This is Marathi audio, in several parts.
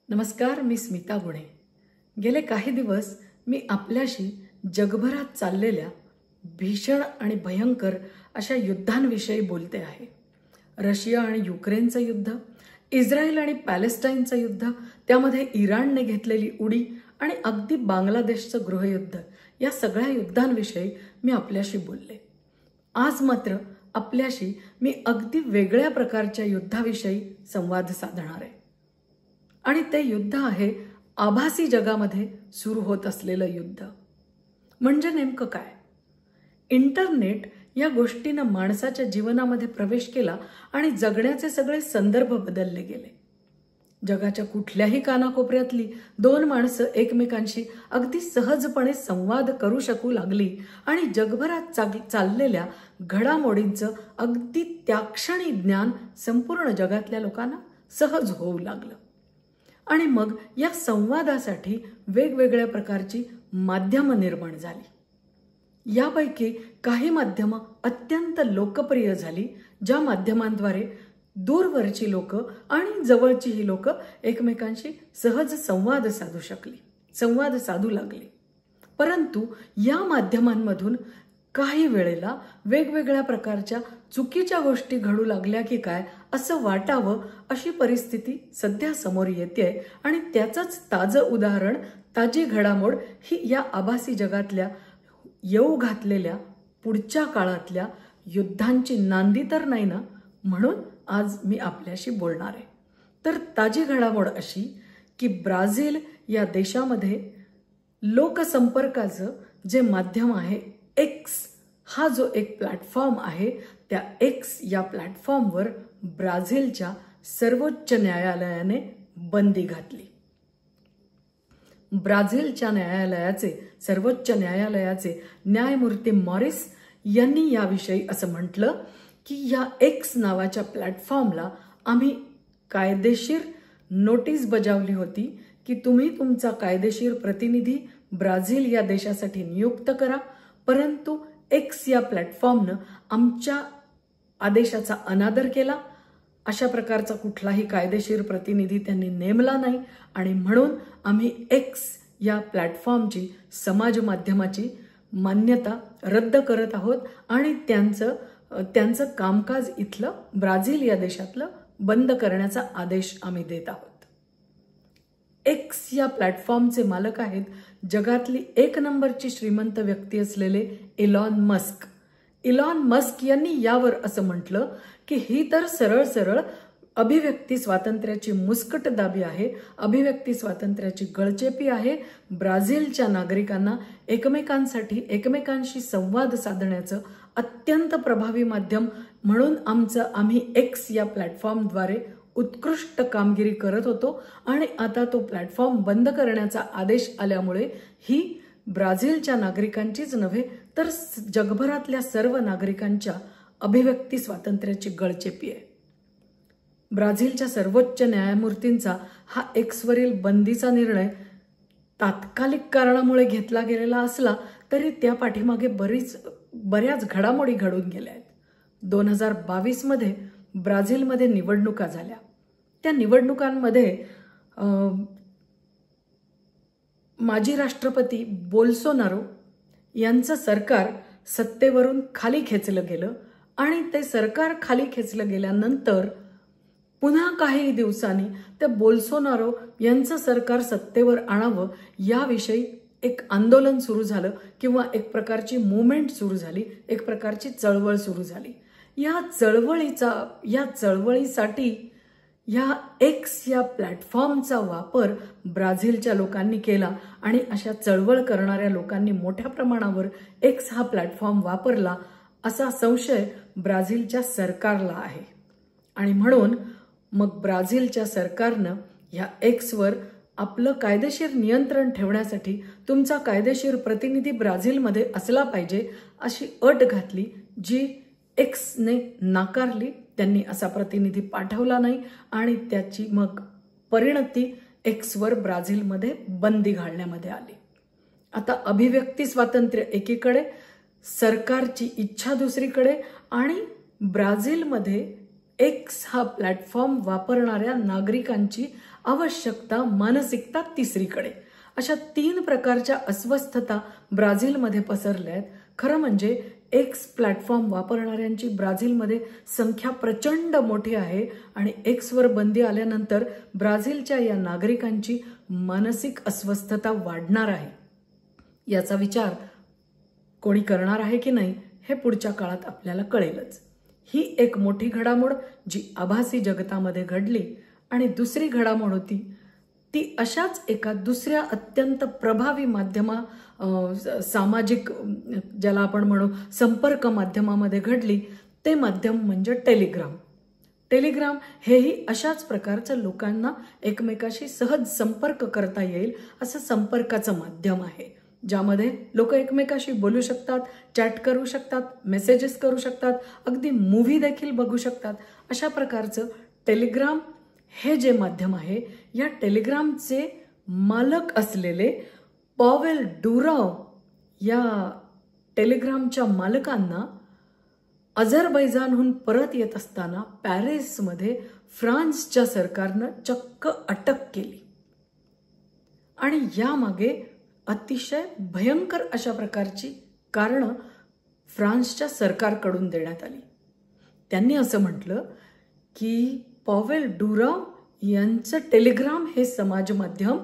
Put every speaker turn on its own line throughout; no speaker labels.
नमस्कार, मी स्मिता गुणे। गेले काही दिवस मी आपल्याशी जगभरात चाललेल्या भीषण आणि भयंकर अशा युद्धांविषयी बोलते आहे। रशिया आणि युक्रेनचं युद्ध, इस्रायल आणि पॅलेस्टाईनचं युद्ध, त्यामध्ये इराणने घेतलेली उडी आणि अगदी बांगलादेशचं गृहयुद्ध, या सगळ्या युद्धांविषयी मी आपल्याशी बोलले। आज मात्र आपल्याशी मी अगदी वेगळ्या प्रकारच्या युद्धाविषयी संवाद साधणार आहे आणि ते युद्ध आहे आभासी जगामध्ये सुरू होत असलेलं युद्ध। म्हणजे नेमकं काय? इंटरनेट या गोष्टीने माणसाच्या जीवनामध्ये प्रवेश केला आणि जगण्याचे सगळे संदर्भ बदलले गेले। जगाच्या कुठल्याही कानाकोपऱ्यातली दोन माणसं एकमेकांशी अगदी सहजपणे संवाद करू शकू लागली आणि जगभरात चाललेल्या घडामोडींचं अगदी त्या क्षणी ज्ञान संपूर्ण जगातल्या लोकांना सहज होऊ लागलं। आणि मग या संवादासाठी वेगवेगळ्या प्रकारची माध्यमं निर्माण झाली। यापैकी काही माध्यमं अत्यंत लोकप्रिय झाली, ज्या माध्यमांद्वारे दूरवरची लोक आणि जवळचीही लोक एकमेकांशी सहज संवाद साधू लागली। परंतु या माध्यमांमधून काही वेळेला वेगवेगळ्या प्रकारच्या चुकीच्या गोष्टी घडू लागल्या की काय असं वाटावं, अशी परिस्थिती सध्या समोर येते आणि त्याचंच ताजं उदाहरण, ताजी घडामोड ही या आभासी जगातल्या येऊ घातलेल्या पुढच्या काळातल्या युद्धांची नांदी तर नाही ना, म्हणून आज मी आपल्याशी बोलणार आहे। तर ताजी घडामोड अशी की ब्राझील या देशामध्ये लोकसंपर्काचं जे माध्यम आहे एक्स, हा जो एक प्लॅटफॉर्म आहे, त्या एक्स या प्लॅटफॉर्मवर ब्राझीलच्या सर्वोच्च न्यायालयाने बंदी घातली। ब्राझीलच्या सर्वोच्च न्यायालयाचे न्यायमूर्ती मॉरिस यांनी याविषयी असं म्हटलं की या एक्स नावाच्या प्लॅटफॉर्मला आम्ही कायदेशीर नोटीस बजावली होती की तुम्ही तुमचा कायदेशीर प्रतिनिधी ब्राझील या देशासाठी नियुक्त करा, परंतु एक्स या प्लॅटफॉर्मनं आमच्या आदेशाचा अनादर केला। अशा प्रकारचा कुठलाही कायदेशीर प्रतिनिधी त्यांनी नेमला नाही आणि म्हणून आम्ही एक्स या प्लॅटफॉर्मची, समाज माध्यमाची मान्यता रद्द करत आहोत आणि त्यांचं कामकाज इथलं ब्राझील या देशातलं बंद करण्याचा आदेश आम्ही देत आहोत। एक्स या प्लॅटफॉर्मचे मालक आहेत जगातली एक नंबरची श्रीमंत व्यक्ती असलेले इलॉन मस्क। इलॉन मस्क यांनी यावर असं म्हटलं की ही तर सरळ अभिव्यक्ती स्वातंत्र्याची मुस्कटदाबी आहे, अभिव्यक्ती स्वातंत्र्याची गळचेपी आहे। ब्राझीलच्या नागरिकांना एकमेकांशी संवाद साधण्याचं अत्यंत प्रभावी माध्यम म्हणून आम्ही एक्स या प्लॅटफॉर्मद्वारे उत्कृष्ट कामगिरी करत होतो आणि आता तो प्लॅटफॉर्म बंद करण्याचा आदेश आल्यामुळे ही ब्राझीलच्या नागरिकांचीच नव्हे तर जगभरातल्या सर्व नागरिकांच्या अभिव्यक्ती स्वातंत्र्याची गळचेपी आहे। ब्राझीलच्या सर्वोच्च न्यायमूर्तींचा हा एक्सवरील बंदीचा निर्णय तात्कालिक कारणामुळे घेतला गेलेला असला तरी त्या पाठीमागे बऱ्याच घडामोडी घडून गेल्या आहेत। 2022 मध्ये ब्राझीलमध्ये निवडणुका झाल्या। त्या निवडणुकांमध्ये माजी राष्ट्रपती बोल्सोनारो यांचं सरकार सत्तेवरून खाली खेचलं गेलं आणि ते सरकार खाली खेचलं गेल्यानंतर पुन्हा काही दिवसांनी त्या बोल्सोनारो यांचं सरकार सत्तेवर आणावं याविषयी एक आंदोलन सुरू झालं किंवा एक प्रकारची मूवमेंट सुरू झाली, एक प्रकारची चळवळ सुरू झाली। या चळवळीसाठी या एक्स या प्लॅटफॉर्मचा वापर ब्राझीलच्या लोकांनी केला आणि अशा चळवळ करणाऱ्या लोकांनी मोठ्या प्रमाणावर एक्स हा प्लॅटफॉर्म वापरला असा संशय ब्राझीलच्या सरकारला आहे आणि म्हणून मग ब्राझीलच्या सरकारनं या एक्सवर आपलं कायदेशीर नियंत्रण ठेवण्यासाठी तुमचा कायदेशीर प्रतिनिधी ब्राझीलमध्ये असला पाहिजे अशी अट घातली, जी एक्सने नाकारली। त्यांनी असा प्रतिनिधी पाठवला नाही आणि त्याची मग परिणती एक्सवर ब्राझीलमध्ये बंदी घालण्यामध्ये आली। आता अभिव्यक्ती स्वातंत्र्य एकीकडे, सरकारची इच्छा दुसरीकडे आणि ब्राझीलमध्ये एक्स हा प्लॅटफॉर्म वापरणाऱ्या नागरिकांची आवश्यकता, मानसिकता तिसरीकडे. अशा 3 प्रकारच्या अस्वस्थता ब्राझीलमध्ये पसरल्या आहेत. खरं म्हणजे एक्स प्लॅटफॉर्म वापरणाऱ्यांची ब्राझीलमध्ये संख्या प्रचंड मोठी आहे आणि एक्सवर बंदी आल्यानंतर ब्राझीलच्या या नागरिकांची मानसिक अस्वस्थता वाढणार आहे. याचा विचार कोणी करणार आहे की नाही हे पुढच्या काळात आपल्याला कळेलच. ही एक मोठी घडामोड जी आभासी जगतामध्ये घडली. आणि दुसरी घडामोड होती ती अशाच एका दुसऱ्या अत्यंत प्रभावी सामाजिक ज्याला आपण म्हणू संपर्क माध्यमामध्ये घडली. ते माध्यम म्हणजे टेलिग्राम. टेलिग्राम हेही अशाच प्रकारचं लोकांना एकमेकाशी सहज संपर्क करता येईल असं संपर्काचं माध्यम आहे, ज्यामध्ये लोक एकमेकाशी बोलू शकतात, चॅट करू शकतात, मेसेजेस करू शकतात, अगदी मूव्ही देखील बघू शकतात. अशा प्रकारचं टेलिग्राम हे जे माध्यम आहे, या टेलिग्रामचे मालक असलेले पॉवेल डुराव या टेलिग्रामच्या मालकांना अझरबैजानहून परत येत असताना पॅरिसमध्ये फ्रान्सच्या सरकारनं चक्क अटक केली. आणि यामागे अतिशय भयंकर अशा प्रकारची कारणं फ्रान्सच्या सरकारकडून देण्यात आली. त्यांनी असं म्हटलं की पॉवेल डुराव यांचं टेलिग्राम हे समाज माध्यम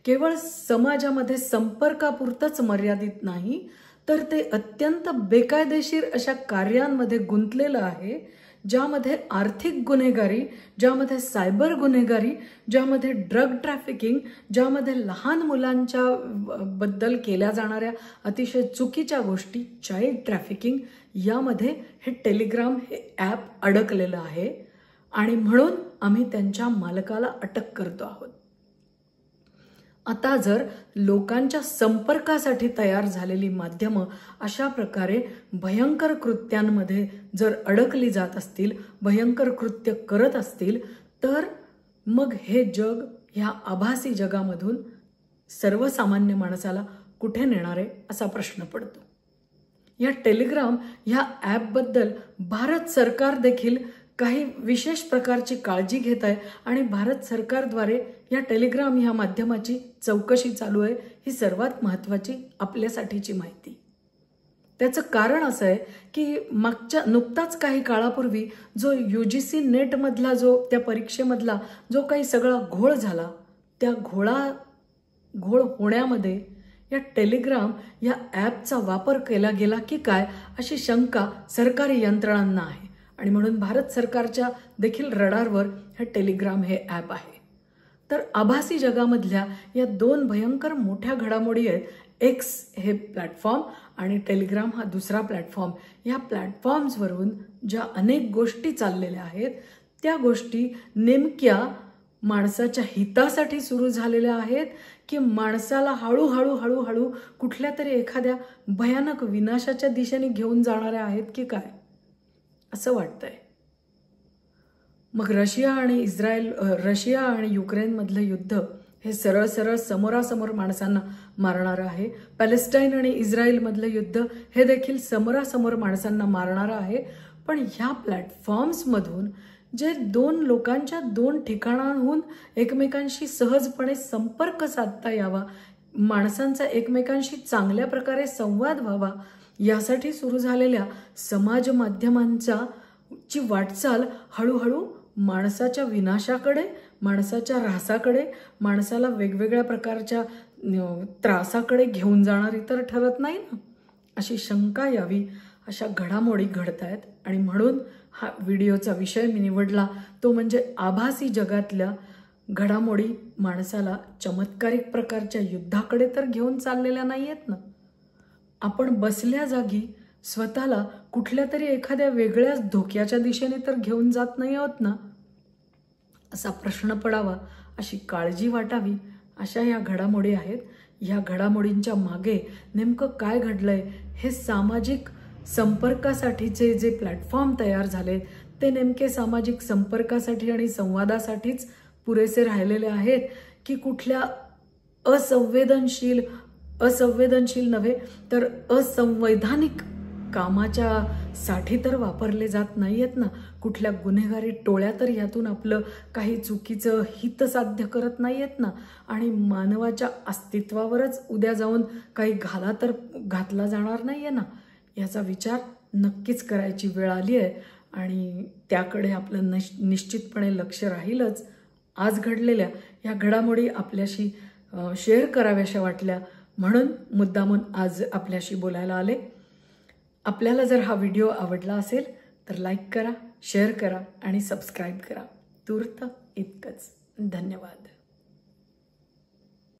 केवळ समाजामध्ये संपर्कापुरतंच मर्यादित नाही, तर ते अत्यंत बेकायदेशीर अशा कार्यांमध्ये गुंतलेलं आहे, ज्यामध्ये आर्थिक गुन्हेगारी, ज्यामध्ये सायबर गुन्हेगारी, ज्यामध्ये ड्रग ट्रॅफिकिंग, ज्यामध्ये लहान मुलांच्या बद्दल केल्या जाणाऱ्या अतिशय चुकीच्या गोष्टी, चाइल्ड ट्रॅफिकिंग, यामध्ये हे टेलिग्राम हे ॲप अडकलेलं आहे. आणि म्हणून आम्ही त्यांच्या मालकाला अटक करतो आहोत. आता जर लोकांच्या संपर्कासाठी तयार झालेली माध्यमं अशा प्रकारे भयंकर कृत्यांमध्ये जर अडकली जात असतील, भयंकर कृत्य करत असतील, तर मग हे जग ह्या आभासी जगामधून सर्वसामान्य माणसाला कुठे नेणार आहे असा प्रश्न पडतो. या टेलिग्राम ह्या ॲपबद्दल भारत सरकार देखील काही विशेष प्रकारची काळजी घेत आहे आणि भारत सरकारद्वारे या टेलिग्राम ह्या माध्यमाची चौकशी चालू आहे. ही सर्वात महत्त्वाची आपल्यासाठीची माहिती. त्याचं कारण असं आहे की नुकताच काही काळापूर्वी जो UGC नेटमधला त्या परीक्षेमधला जो काही सगळा घोळ झाला, त्या घोळ होण्यामध्ये या टेलिग्राम या ॲपचा वापर केला गेला की काय अशी शंका सरकारी यंत्रणांना आहे. आणि म्हणून भारत सरकारच्या देखील रडारवर हे टेलिग्राम हे ॲप आहे. तर आभासी जगामधल्या या 2 भयंकर मोठ्या घडामोडी आहेत. एक्स हे प्लॅटफॉर्म आणि टेलिग्राम हा दुसरा प्लॅटफॉर्म. या प्लॅटफॉर्म्सवरून ज्या अनेक गोष्टी चाललेल्या आहेत, त्या गोष्टी नेमक्या माणसाच्या हितासाठी सुरू झालेल्या आहेत की माणसाला हळूहळू कुठल्या तरी एखाद्या भयानक विनाशाच्या दिशेने घेऊन जाणाऱ्या आहेत की काय असं वाटतंय. मग रशिया आणि युक्रेनमधलं युद्ध हे सरळ समोरासमोर माणसांना मारणारं आहे. पॅलेस्टाईन आणि इस्रायलमधलं युद्ध हे देखील समोरासमोर माणसांना मारणारं आहे. पण ह्या प्लॅटफॉर्म्समधून जे 2 लोकांच्या 2 ठिकाणांहून एकमेकांशी सहजपणे संपर्क साधता यावा, माणसांचा एकमेकांशी चांगल्या प्रकारे संवाद व्हावा, यासाठी सुरू झालेल्या समाज माध्यमांची वाटचाल हळूहळू माणसाच्या विनाशाकडे, माणसाच्या ऱ्हासाकडे, माणसाला वेगवेगळ्या प्रकारच्या त्रासाकडे घेऊन जाणारी तर ठरत नाही ना, अशी शंका यावी अशा घडामोडी घडत आहेत. आणि म्हणून हा व्हिडिओचा विषय मी निवडला तो म्हणजे आभासी जगातल्या घडामोडी माणसाला चमत्कारिक प्रकारच्या युद्धाकडे तर घेऊन चाललेल्या नाही आहेत ना. आपण बसल्या जागी स्वतःला कुठल्या तरी एखाद्या वेगळ्याच धोक्याच्या दिशेने तर घेऊन जात नाही आहोत ना, असा प्रश्न पडावा, अशी काळजी वाटावी, अशा या घडामोडी आहेत. ह्या घडामोडींच्या मागे नेमकं काय घडलंय हे सामाजिक संपर्कासाठीचे जे प्लॅटफॉर्म तयार झाले ते नेमके सामाजिक संपर्कासाठी आणि संवादासाठीच पुरेसे राहिलेले आहेत की कुठल्या असंवेदनशील नव्हे तर असंवैधानिक कामाच्या साठी तर वापरले जात नाही आहेत ना. कुठल्या गुन्हेगारी टोळ्या तर यातून आपलं काही चुकीचं हित साध्य करत नाही आहेत ना. आणि मानवाच्या अस्तित्वावरच उद्या जाऊन काही घाला तर घातला जाणार नाही आहे ना. याचा विचार नक्कीच करायची वेळ आली आहे आणि त्याकडे आपलं निश्चितपणे लक्ष राहीलच. आज घडलेल्या या घडामोडी आपल्याशी शेअर कराव्याशा वाटल्या म्हणून मुद्दामून आज आपल्याशी बोलायला आले. आपल्याला जर हा व्हिडिओ आवडला असेल तर लाईक करा, शेअर करा आणि सबस्क्राईब करा. तूर्त इतकंच. धन्यवाद.